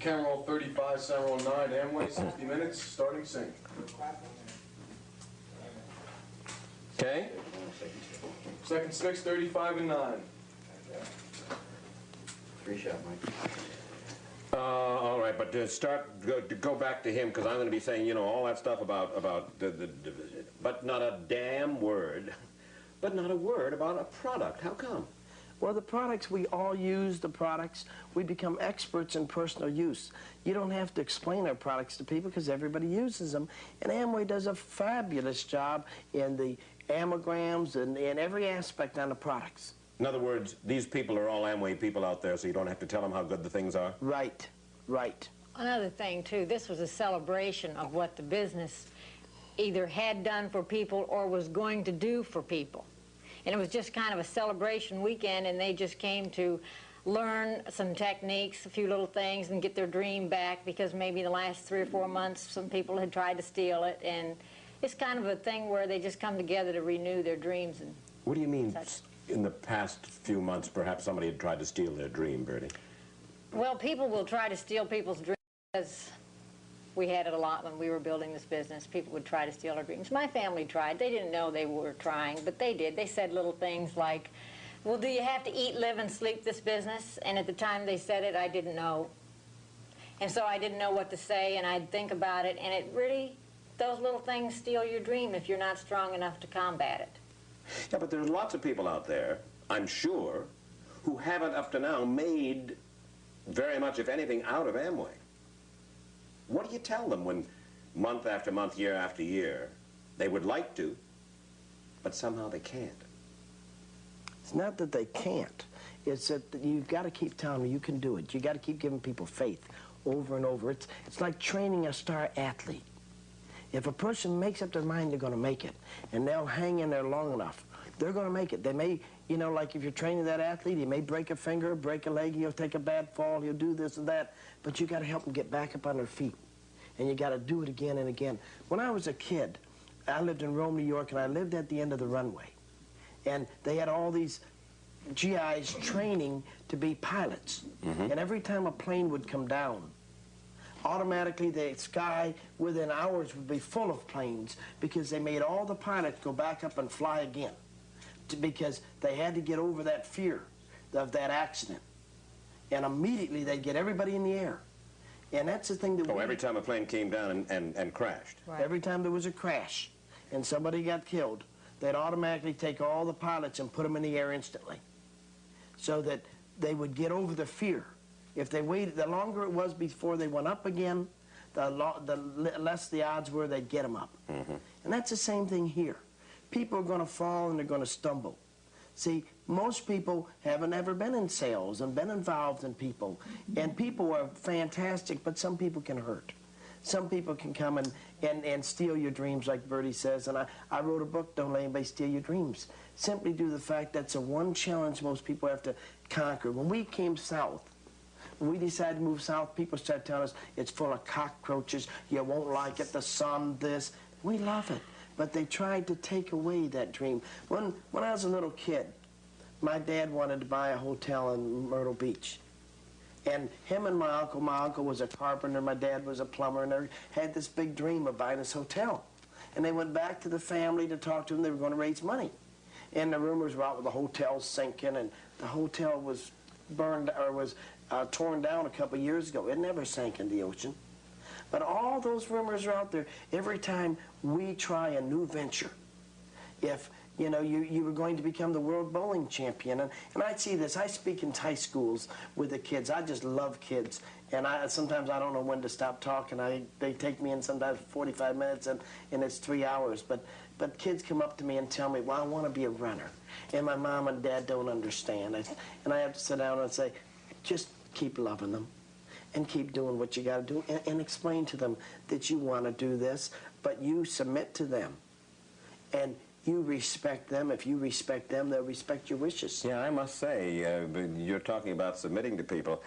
Camera roll 35, sound roll 9, Amway, 60 minutes, starting sync. Okay? Second 6, 35 and 9. Three-shot, Mike. All right, but to go back to him, because I'm going to be saying, you know, all that stuff about but not a damn word, but not a word about a product. How come? Well, the products, we all use the products. We become experts in personal use. You don't have to explain our products to people because everybody uses them. And Amway does a fabulous job in the ammograms and in every aspect on the products. In other words, these people are all Amway people out there, so you don't have to tell them how good the things are? Right, right. Another thing, too, this was a celebration of what the business either had done for people or was going to do for people. And it was just kind of a celebration weekend, and they just came to learn some techniques, a few little things, and get their dream back, because maybe the last 3 or 4 months some people had tried to steal it. And it's kind of a thing where they just come together to renew their dreams. And what do you mean, such. In the past few months, perhaps somebody had tried to steal their dream, Birdie? Well, people will try to steal people's dreams, because we had it a lot when we were building this business. People would try to steal our dreams. My family tried. They didn't know they were trying, but they did. They said little things like, well, do you have to eat, live, and sleep this business? And at the time they said it, I didn't know. And so I didn't know what to say, and I'd think about it, and it really, those little things steal your dream if you're not strong enough to combat it. Yeah, but there's lots of people out there, I'm sure, who haven't up to now made very much, if anything, out of Amway. What do you tell them when month after month, year after year, they would like to, but somehow they can't? It's not that they can't. It's that you've got to keep telling them you can do it. You've got to keep giving people faith over and over. It's like training a star athlete. If a person makes up their mind they're going to make it, and they'll hang in there long enough, they're going to make it. They may, you know, like if you're training that athlete, he may break a finger, break a leg, he'll take a bad fall, he'll do this and that, but you got to help them get back up on their feet. And you got to do it again and again. When I was a kid, I lived in Rome, New York, and I lived at the end of the runway. And they had all these GIs training to be pilots. And every time a plane would come down, automatically the sky within hours would be full of planes, because they made all the pilots go back up and fly again, because they had to get over that fear of that accident. And immediately they'd get everybody in the air. And that's the thing that every time a plane came down and crashed. Right. Every time there was a crash and somebody got killed, they'd automatically take all the pilots and put them in the air instantly, so that they would get over the fear. If they waited, the longer it was before they went up again, the less the odds were they'd get them up. And that's the same thing here. People are going to fall and they're going to stumble. See, most people haven't ever been in sales and been involved in people. And people are fantastic, but some people can hurt. Some people can come and steal your dreams, like Birdie says. And I wrote a book, Don't Let Anybody Steal Your Dreams, simply due to the fact that's the one challenge most people have to conquer. When we came south, when we decided to move south, people started telling us it's full of cockroaches, you won't like it, the sun, this. We love it. But they tried to take away that dream. When I was a little kid, my dad wanted to buy a hotel in Myrtle Beach. And him and my uncle was a carpenter, my dad was a plumber, and they had this big dream of buying this hotel. And they went back to the family to talk to them. They were going to raise money. And the rumors were out with the hotel sinking, and the hotel was burned, or was torn down a couple of years ago. It never sank in the ocean. But all those rumors are out there. Every time we try a new venture, if you know you were going to become the world bowling champion, and I'd see this. I speak in high schools with the kids. I just love kids, and sometimes I don't know when to stop talking. They take me in sometimes 45 minutes, and it's 3 hours. But kids come up to me and tell me, well, I want to be a runner, and my mom and dad don't understand. And I have to sit down and say, just keep loving them. And keep doing what you got to do, and explain to them that you want to do this, but you submit to them, and you respect them. If you respect them, they'll respect your wishes. Yeah, I must say, you're talking about submitting to people.